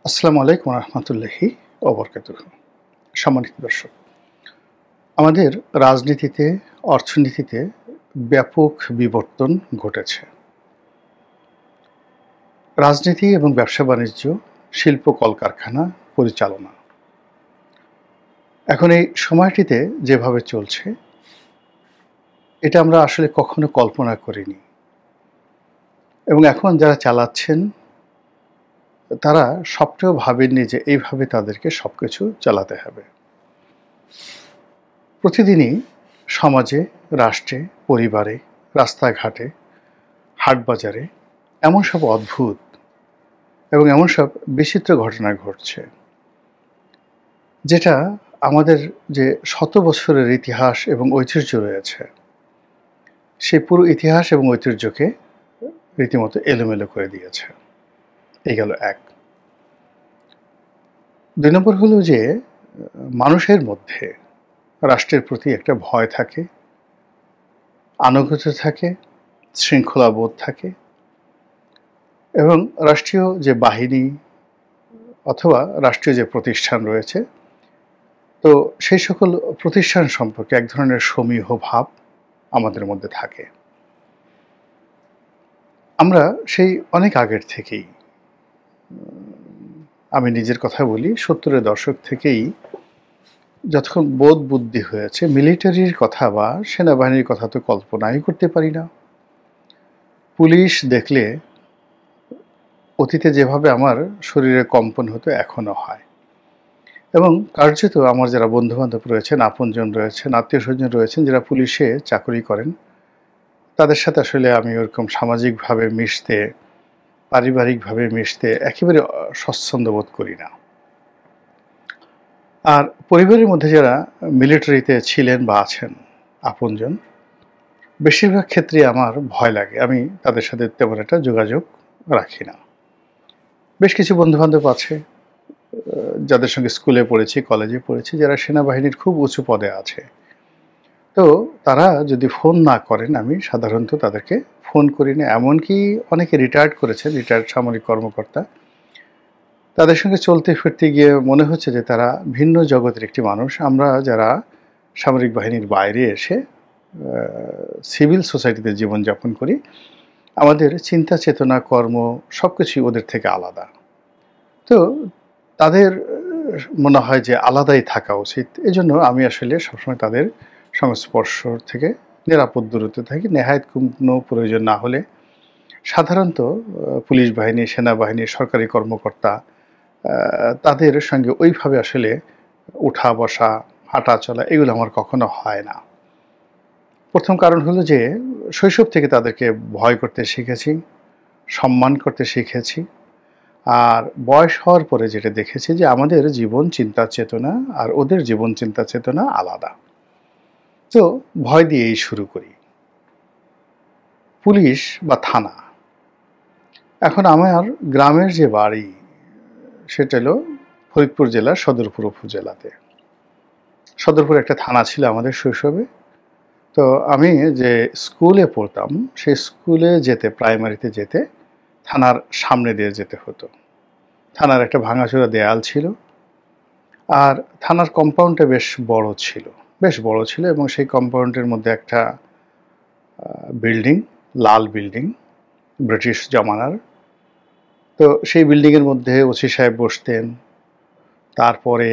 আসসালামু আলাইকুম রহমতুল্লাহি ওবরকাতুহু। সম্মানিত দর্শক, আমাদের রাজনীতিতে, অর্থনীতিতে ব্যাপক বিবর্তন ঘটেছে। রাজনীতি এবং ব্যবসা-বাণিজ্য, শিল্প কলকারখানা, পরিচালনা। এখন এই সময়টিতে যেভাবে চলছে, এটা আমরা আসলে কখনো কল্পনা করিনি। এবং এখন যারা চালাচ্ছেন, তারা স্বপ্নেও ভাবেননি যে এইভাবে তাদেরকে সবকিছু চালাতে হবে। প্রতিদিনই সমাজে, রাষ্ট্রে, পরিবারে, রাস্তাঘাটে, হাটবাজারে এমন সব অদ্ভুত এবং এমন সব বিচিত্র ঘটনা ঘটছে, যেটা আমাদের যে শত বছরের ইতিহাস এবং ঐতিহ্য রয়েছে, সেই পুরো ইতিহাস এবং ঐতিহ্যকে রীতিমতো এলোমেলো করে দিয়েছে। এই গেল এক। ২ নম্বর হলো যে মানুষের মধ্যে রাষ্ট্রের প্রতি একটা ভয় থাকে, আনুগত্য থাকে, শৃঙ্খলাবোধ থাকে এবং রাষ্ট্রীয় যে বাহিনী অথবা রাষ্ট্রীয় যে প্রতিষ্ঠান রয়েছে, তো সেই সকল প্রতিষ্ঠান সম্পর্কে এক ধরনের সমীহ ভাব আমাদের মধ্যে থাকে। আমরা সেই অনেক আগের থেকেই, আমি নিজের কথা বলি, ৭০-এর দশক থেকেই যতক্ষণ বোধ বুদ্ধি হয়েছে, মিলিটারির কথা বা সেনাবাহিনীর কথা তো কল্পনাই করতে পারি না। পুলিশ দেখলে অতীতে যেভাবে আমার শরীরে কম্পন হতো এখনো হয়। এবং কার্যত আমার যারা বন্ধুবান্ধব রয়েছেন, আপনজন রয়েছেন, আত্মীয়স্বজন রয়েছেন যারা পুলিশে চাকরি করেন, তাদের সাথে আসলে আমি ওরকম সামাজিকভাবে মিশতে, পারিবারিকভাবে মিশতে একেবারে স্বচ্ছন্দ বোধ করি না। আর পরিবারের মধ্যে যারা মিলিটারিতে ছিলেন বা আছেন আপনজন, বেশিরভাগ ক্ষেত্রে আমার ভয় লাগে। আমি তাদের সাথে তেমন একটা যোগাযোগ রাখি না। বেশ কিছু বন্ধুবান্ধব আছে যাদের সঙ্গে স্কুলে পড়েছি, কলেজে পড়েছি, যারা সেনাবাহিনীর খুব উঁচু পদে আছে। তো তারা যদি ফোন না করেন, আমি সাধারণত তাদেরকে ফোন করি না। এমনকি অনেকে রিটায়ার্ড করেছেন, রিটায়ার্ড সামরিক কর্মকর্তা। তাদের সঙ্গে চলতে ফিরতে গিয়ে মনে হচ্ছে যে তারা ভিন্ন জগতের একটি মানুষ। আমরা যারা সামরিক বাহিনীর বাইরে এসে সিভিল সোসাইটিতে জীবনযাপন করি, আমাদের চিন্তা চেতনা, কর্ম সবকিছুই ওদের থেকে আলাদা। তো তাদের মনে হয় যে আলাদাই থাকা উচিত। এজন্য আমি আসলে সবসময় তাদের সংস্পর্শ থেকে নিরাপদ দূরত্বে থাকি। নেহায়েত কোনো প্রয়োজন না হলে সাধারণত পুলিশ বাহিনী, সেনাবাহিনী, সরকারি কর্মকর্তা তাদের সঙ্গে ওইভাবে আসলে উঠা বসা, হাঁটা চলা এগুলো আমার কখনো হয় না। প্রথম কারণ হলো যে শৈশব থেকে তাদেরকে ভয় করতে শিখেছি, সম্মান করতে শিখেছি। আর বয়স হওয়ার পরে যেটা দেখেছি যে আমাদের জীবন চিন্তা চেতনা আর ওদের জীবন চিন্তা চেতনা আলাদা। তো ভয় দিয়েই শুরু করি। পুলিশ বা থানা। এখন আমার গ্রামের যে বাড়ি, সেটা হলো ফরিদপুর জেলার সদরপুর উপজেলাতে। সদরপুরে একটা থানা ছিল আমাদের শৈশবে। তো আমি যে স্কুলে পড়তাম, সেই স্কুলে যেতে, প্রাইমারিতে যেতে থানার সামনে দিয়ে যেতে হতো। থানার একটা ভাঙাচোরা দেয়াল ছিল। আর থানার কম্পাউন্ডটা বেশ বড় ছিল। এবং সেই কম্পাউন্ডের মধ্যে একটা বিল্ডিং, লাল বিল্ডিং, ব্রিটিশ জমানার। তো সেই বিল্ডিংয়ের মধ্যে ওসি সাহেব বসতেন। তারপরে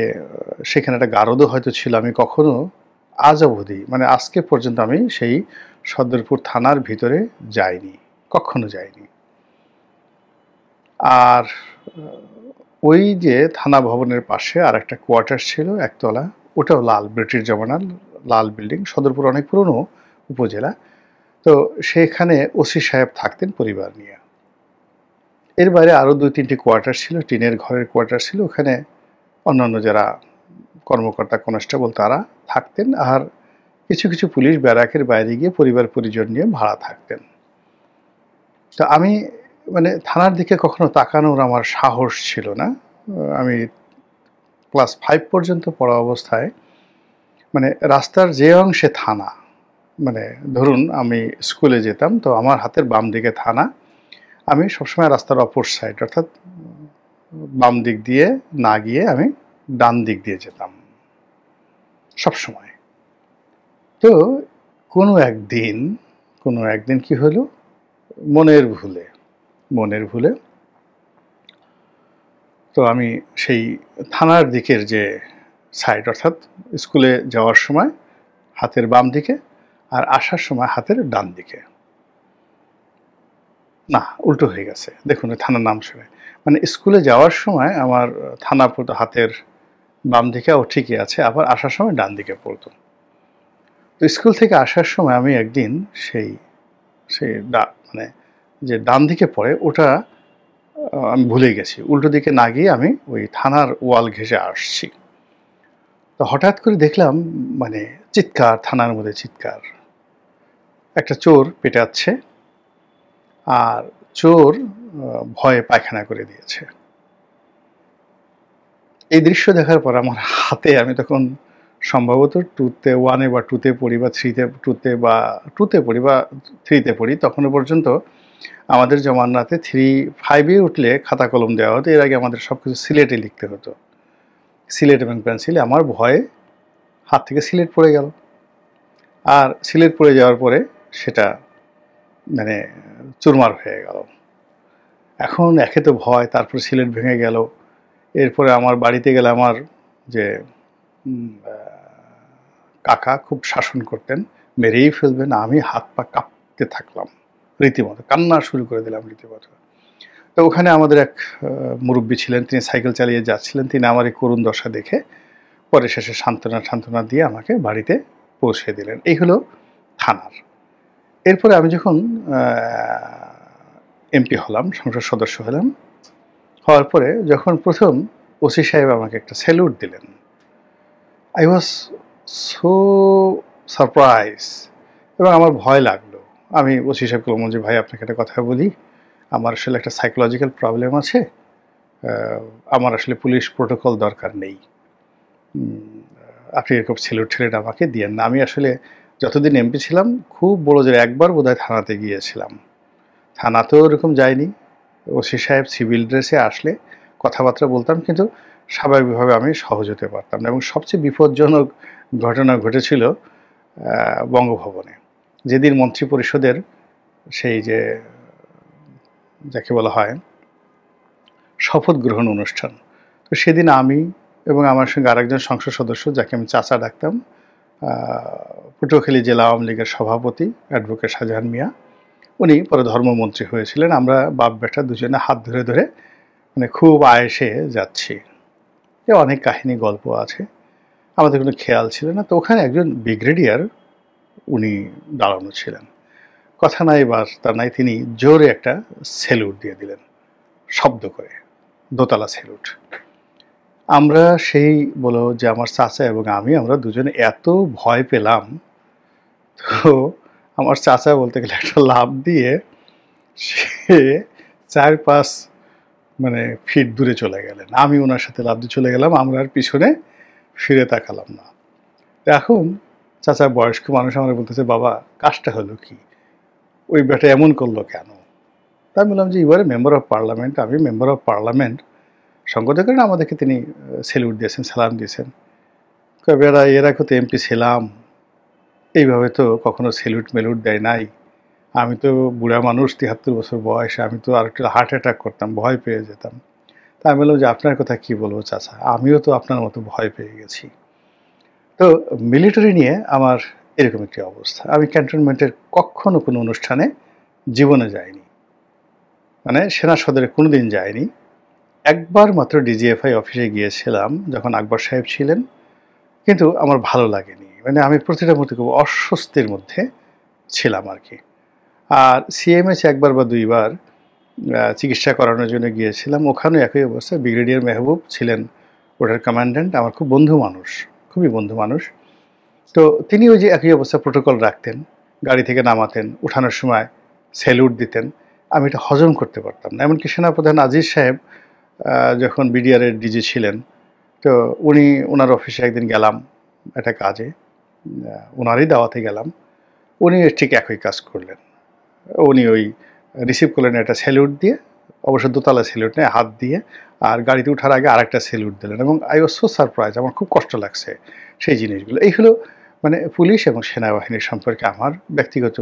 সেখানে একটা গারদও হয়তো ছিল। আমি কখনো আজ অবধি, মানে আজকে পর্যন্ত আমি সেই সদরপুর থানার ভিতরে যাইনি, কখনো যাইনি। আর ওই যে থানা ভবনের পাশে আর একটা কোয়ার্টার ছিল একতলা, ওটাও লাল, ব্রিটিশ জমানার লাল বিল্ডিং। সদরপুর অনেক পুরনো উপজেলা। তো সেখানে ওসি সাহেব থাকতেন পরিবার নিয়ে। এর বাইরে আরও ২-৩টি কোয়ার্টার ছিল, টিনের ঘরের কোয়ার্টার ছিল। ওখানে অন্যান্য যারা কর্মকর্তা, কনস্টেবল তারা থাকতেন। আর কিছু কিছু পুলিশ ব্যারাকের বাইরে গিয়ে পরিবার পরিজন নিয়ে ভাড়া থাকতেন। তো আমি মানে থানার দিকে কখনো তাকানোর আমার সাহস ছিল না। আমি ক্লাস 5 পর্যন্ত পড়া অবস্থায় মানে রাস্তার যে অংশে থানা, মানে ধরুন আমি স্কুলে যেতাম, তো আমার হাতের বাম দিকে থানা। আমি সবসময় রাস্তার অপর সাইড, অর্থাৎ বাম দিক দিয়ে না গিয়ে আমি ডান দিক দিয়ে যেতাম সবসময়। তো কোনো একদিন কি হলো, মনের ভুলে তো আমি সেই থানার দিকের যে সাইড, অর্থাৎ স্কুলে যাওয়ার সময় হাতের বাম দিকে আর আসার সময় হাতের ডান দিকে, না উল্টো হয়ে গেছে, দেখুন থানার নাম শুনে, মানে স্কুলে যাওয়ার সময় আমার থানা পড়তো হাতের বাম দিকে, ও ঠিকই আছে, আবার আসার সময় ডান দিকে পড়তো। তো স্কুল থেকে আসার সময় আমি একদিন সেই সেই মানে যে ডান দিকে পড়ে ওটা আমি ভুলে গেছি, উল্টো দিকে না গিয়ে আমি ওই থানার ওয়াল ঘেঁষে আসছি। তো হঠাৎ করে দেখলাম মানে চিৎকার, থানার মধ্যে চিৎকার, একটা চোর পেটাচ্ছে আর চোর ভয়ে পায়খানা করে দিয়েছে। এই দৃশ্য দেখার পর আমার হাতে, আমি তখন সম্ভবত 1 বা 2 পড়ি বা 2 পড়ি বা 3 পড়ি, তখনও পর্যন্ত আমাদের জমানাতে 5 উঠলে খাতা কলম দেওয়া হতো, এর আগে আমাদের সবকিছু সিলেটে লিখতে হতো, সিলেট এবং পেন্সিলে। আমার ভয়ে হাত থেকে সিলেট পড়ে গেল, আর সিলেট পড়ে যাওয়ার পরে সেটা মানে চুরমার হয়ে গেল। এখন একে তো ভয়, তারপর সিলেট ভেঙে গেল। এরপরে আমার বাড়িতে গেলে আমার যে কাকা খুব শাসন করতেন, মেরেই ফেলবেন। আমি হাত পা কাঁপতে থাকলাম, রীতিমতো কান্না শুরু করে দিলাম রীতিমতো। তো ওখানে আমাদের এক মুরব্বী ছিলেন, তিনি সাইকেল চালিয়ে যাচ্ছিলেন, তিনি আমার এই করুণ দশা দেখে পরে শেষে সান্ত্বনা দিয়ে আমাকে বাড়িতে পৌঁছে দিলেন। এই হলো থানার। এরপরে আমি যখন এমপি হলাম, সংসদ সদস্য হলাম, হওয়ার পরে যখন প্রথম ওসি সাহেব আমাকে একটা স্যালুট দিলেন, আই ওয়াজ সো সারপ্রাইজ, এবং আমার ভয় লাগলো। আমি ওসি সাহেবকে বললাম যে ভাই আপনাকে একটা কথা বলি, আমার আসলে একটা সাইকোলজিক্যাল প্রবলেম আছে, আমার আসলে পুলিশ প্রোটোকল দরকার নেই, আপনি এরকম স্যালুট আমাকে দিয়েন না। আমি আসলে যতদিন এমপি ছিলাম খুব বড় জোরে একবার বোধহয় থানাতে গিয়েছিলাম, থানাতেও এরকম যায়নি। ওসি সাহেব সিভিল ড্রেসে আসলে কথাবার্তা বলতাম, কিন্তু স্বাভাবিকভাবে আমি সহজ হতে পারতাম না। এবং সবচেয়ে বিপজ্জনক ঘটনা ঘটেছিল বঙ্গভবনে, যেদিন মন্ত্রী পরিষদের সেই যে যাকে বলা হয় শপথ গ্রহণ অনুষ্ঠান, তো সেদিন আমি এবং আমার সঙ্গে আরেকজন সংসদ সদস্য, যাকে আমি চাচা ডাকতাম, পটুয়াখালী জেলা আওয়ামী লীগের সভাপতি অ্যাডভোকেট শাহজাহান মিয়া, উনি পরে ধর্মমন্ত্রী হয়েছিলেন, আমরা বাপ বেটা দুজনে হাত ধরে ধরে মানে খুব আয়েসে যাচ্ছি। অনেক কাহিনী গল্প আছে, আমাদের কোনো খেয়াল ছিল না। তো ওখানে একজন ব্রিগেডিয়ার উনি দাঁড়ানো ছিলেন, কথা নাই বার্তা নাই, তিনি জোরে একটা স্যালুট দিয়ে দিলেন, শব্দ করে, দোতলা স্যালুট। আমরা সেই বলো যে আমার চাচা এবং আমরা দুজনে এত ভয় পেলাম, তো আমার চাচা বলতে গেলে একটা লাফ দিয়ে সে 4-5 মানে ফিট দূরে চলে গেলেন, আমি ওনার সাথে লাফ দিয়ে চলে গেলাম, আমরা আর পিছনে ফিরে তাকালাম না। এখন চাচা বয়স্ক মানুষ আমরা বলতেছে, বাবা কাজটা হলো কি, ওই বেটা এমন করলো কেন? তাই বললাম যে এবারে মেম্বার অফ পার্লামেন্ট, আমি মেম্বার অফ পার্লামেন্ট, সঙ্গত করেন আমাদেরকে তিনি স্যালুট দিয়েছেন, সালাম দিয়েছেন। বেড়া এর আগে তো এমপি ছিলাম, এইভাবে তো কখনো স্যালুট মেলুট দেয় নাই, আমি তো বুড়া মানুষ, 73 বছর বয়স, আমি তো আর একটু হার্ট অ্যাটাক করতাম, ভয় পেয়ে যেতাম। তা আমি বললাম যে আপনার কথা কি বলবো চাচা, আমিও তো আপনার মতো ভয় পেয়ে গেছি। তো মিলিটারি নিয়ে আমার এরকম একটি অবস্থা। আমি ক্যান্টনমেন্টের কখনো কোনো অনুষ্ঠানে জীবনে যাইনি, মানে সেনা সদরে কোনোদিন যাইনি। একবার মাত্র ডিজিএফআই অফিসে গিয়েছিলাম যখন আকবর সাহেব ছিলেন, কিন্তু আমার ভালো লাগেনি, মানে আমি প্রতিটা মুহূর্তে খুব অস্বস্তির মধ্যে ছিলাম আর কি। আর সিএমএস একবার বা 2 বার চিকিৎসা করানোর জন্য গিয়েছিলাম, ওখানেও একই অবস্থা। ব্রিগেডিয়ার মেহবুব ছিলেন ওটার কমান্ড্যান্ট, আমার খুব বন্ধু মানুষ, খুবই বন্ধু মানুষ। তো তিনি ওই যে একই অবস্থা প্রোটোকল রাখতেন, গাড়ি থেকে নামাতেন, উঠানোর সময় স্যালুট দিতেন, আমি এটা হজম করতে পারতাম না। এমনকি সেনাপ্রধান আজিজ সাহেব যখন বিডিআরের ডিজি ছিলেন, তো ওনার অফিসে একদিন গেলাম একটা কাজে, ওনারই দাওয়াতে গেলাম, উনি ঠিক একই কাজ করলেন। উনি ওই রিসিভ করলেন একটা স্যালুট দিয়ে, অবশ্য দোতলা স্যালুট নেয়, হাত দিয়ে, আর গাড়িতে ওঠার আগে আরেকটা সেলুট দিলেন এবং আই ওয়াজ সো সারপ্রাইজ, আমার খুব কষ্ট লাগছে সেই জিনিসগুলো। এই হলো মানে পুলিশ এবং সেনাবাহিনীর সম্পর্কে আমার ব্যক্তিগত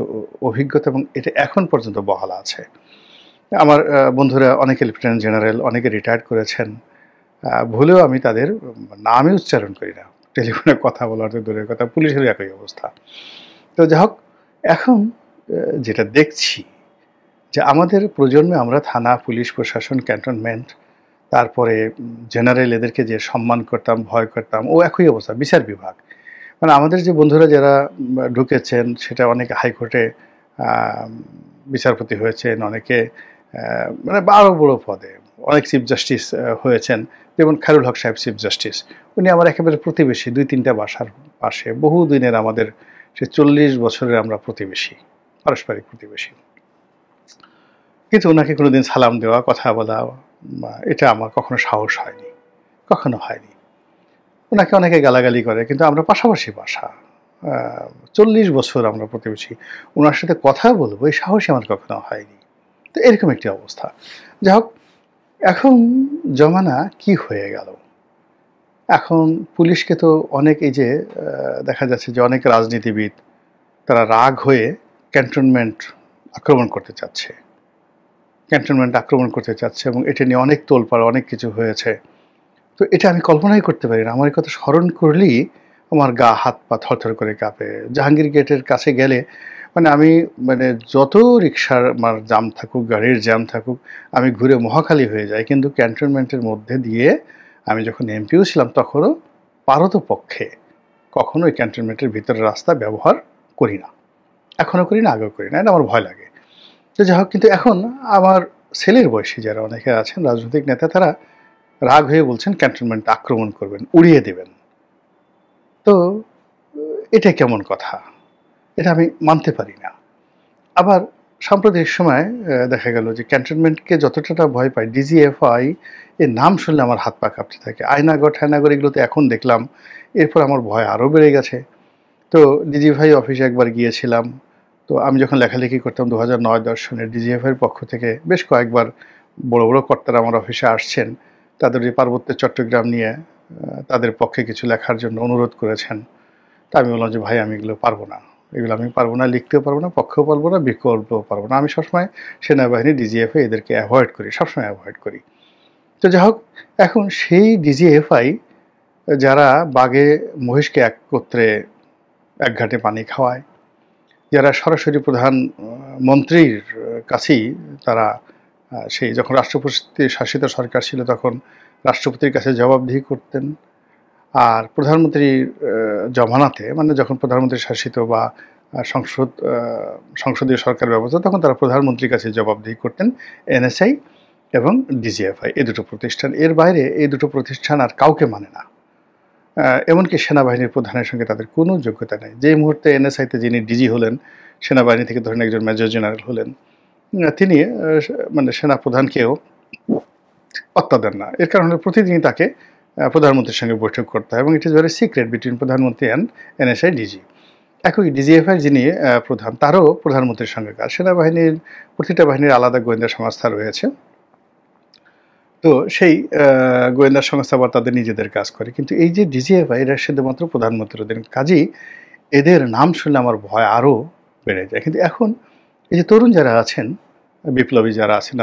অভিজ্ঞতা এবং এটা এখন পর্যন্ত বহাল আছে। আমার বন্ধুরা অনেকে লেফটেন্যান্ট জেনারেল, অনেকে রিটায়ার্ড করেছেন। ভুলেও আমি তাদের নামই উচ্চারণ করি না। টেলিফোনে কথা বলার তো দূরের কথা, পুলিশেরও একই অবস্থা। তো যাই হোক, এখন যেটা দেখছি যে আমাদের প্রজন্মে আমরা থানা, পুলিশ, প্রশাসন, ক্যান্টনমেন্ট, তারপরে জেনারেল এদেরকে যে সম্মান করতাম, ভয় করতাম, ও একই অবস্থা বিচার বিভাগ। মানে আমাদের যে বন্ধুরা যারা ঢুকেছেন সেটা অনেকে হাইকোর্টে বিচারপতি হয়েছেন, অনেকে মানে আরও বড় পদে, অনেক চিফ জাস্টিস হয়েছেন। যেমন খায়রুল হক সাহেব চিফ জাস্টিস, উনি আমার একেবারে প্রতিবেশী, ২-৩টা বাসার পাশে, বহুদিনের আমাদের সে ৪০ বছরের আমরা প্রতিবেশী, পারস্পরিক প্রতিবেশী। কিন্তু ওনাকে কোনোদিন সালাম দেওয়া, কথা বলা, এটা আমার কখনো সাহস হয়নি, কখনো হয়নি। ওনাকে অনেকে গালাগালি করে, কিন্তু আমরা পাশাপাশি বাসা, ৪০ বছর আমরা প্রতিবেশী, ওনার সাথে কথা বলবো এই সাহসই আমার কখনো হয়নি। তো এরকম একটি অবস্থা। যাই হোক, এখন জমানা কি হয়ে গেল, এখন পুলিশকে তো অনেক, এই যে দেখা যাচ্ছে যে অনেক রাজনীতিবিদ তারা রাগ হয়ে ক্যান্টনমেন্ট আক্রমণ করতে চাচ্ছে, ক্যান্টনমেন্ট আক্রমণ করতে চাচ্ছে এবং এটা নিয়ে অনেক তোলপাড়, অনেক কিছু হয়েছে। তো এটা আমি কল্পনাই করতে পারি না। আমার এই কথা স্মরণ করলেই আমার গা হাত পা থরথর করে কাঁপে। জাহাঙ্গীর গেটের কাছে গেলে মানে আমি মানে যত রিক্সার আমার জ্যাম থাকুক, গাড়ির জ্যাম থাকুক, আমি ঘুরে মহাখালী হয়ে যাই। কিন্তু ক্যান্টনমেন্টের মধ্যে দিয়ে আমি যখন এমপিও ছিলাম তখনও পারতপক্ষে কখনো ওই ক্যান্টনমেন্টের ভিতরের রাস্তা ব্যবহার করি না। এখনও করি না, আগেও করি না। এটা আমার ভয় লাগে। তো যাই হোক, কিন্তু এখন আমার ছেলের বয়সী যারা অনেকে আছেন রাজনৈতিক নেতা, তারা রাগ হয়ে বলছেন ক্যান্টনমেন্ট আক্রমণ করবেন, উড়িয়ে দেবেন। তো এটা কেমন কথা? এটা আমি মানতে পারি না। আবার সাম্প্রতিক সময় দেখা গেল যে ক্যান্টনমেন্টকে যতটা ভয় পাই, ডিজিএফআই এর নাম শুনলে আমার হাত পা কাঁপতে থাকে। আয়নাগর ঠায়নাগর এগুলোতে এখন দেখলাম, এরপর আমার ভয় আরও বেড়ে গেছে। তো ডিজিএফআই অফিসে একবার গিয়েছিলাম। তো আমি যখন লেখালেখি করতাম 2009-10 সনে ডিজিএফআইয়ের পক্ষ থেকে বেশ কয়েকবার বড় বড় কর্তারা আমার অফিসে আসছেন, তাদের যে পার্বত্য চট্টগ্রাম নিয়ে তাদের পক্ষে কিছু লেখার জন্য অনুরোধ করেছেন। তা আমি বললাম যে ভাই, আমি এগুলো পারবো না, এগুলো আমি পারবো না, লিখতেও পারবো না, পক্ষেও পারবো না, বিকল্পও পারবো না। আমি সবসময় সেনাবাহিনী, ডিজিএফআই এদেরকে অ্যাভয়েড করি, সবসময় অ্যাভয়েড করি। তো যাই হোক, এখন সেই ডিজিএফআই যারা বাঘে মহিষকে একত্রে এক ঘাটে পানি খাওয়ায়, যারা সরাসরি প্রধান মন্ত্রীর কাছেই তারা সেই যখন রাষ্ট্রপতি শাসিত সরকার ছিল তখন রাষ্ট্রপতির কাছে জবাবদিহি করতেন, আর প্রধানমন্ত্রীর জমানাতে মানে যখন প্রধানমন্ত্রী শাসিত বা সংসদীয় সরকার ব্যবস্থা, তখন তারা প্রধানমন্ত্রীর কাছে জবাবদিহি করতেন, এনএসআই এবং ডিজিএফআই, এই দুটো প্রতিষ্ঠান। এর বাইরে এই দুটো প্রতিষ্ঠান আর কাউকে মানে না। এমনকি সেনাবাহিনীর প্রধানের সঙ্গে তাদের কোনো যোগ্যতা নেই। যে মুহূর্তে এনএসআইতে যিনি ডিজি হলেন, সেনাবাহিনী থেকে ধরেন একজন মেজর জেনারেল হলেন, তিনি মানে সেনাপ্রধানকেও পাত্তা দেন না। এর কারণে প্রতিদিনই তাকে প্রধানমন্ত্রীর সঙ্গে বৈঠক করতে হয় এবং it is very secret between প্রধানমন্ত্রী অ্যান্ড এনএসআই ডিজি। একই ডিজিএফআই যিনি প্রধান, তারও প্রধানমন্ত্রীর সঙ্গে কাজ। সেনাবাহিনীর প্রতিটা বাহিনীর আলাদা গোয়েন্দা সংস্থা রয়েছে। তো সেই গোয়েন্দা সংস্থা আবার তাদের নিজেদের কাজ করে। কিন্তু এই যে ডিজিএফআই, এরা শুধুমাত্র প্রধানমন্ত্রীর অধীন। কাজেই এদের নাম শুনলে আমার ভয় আরও বেড়ে যায়। কিন্তু এখন এই যে তরুণ যারা আছেন, বিপ্লবী যারা আছেন,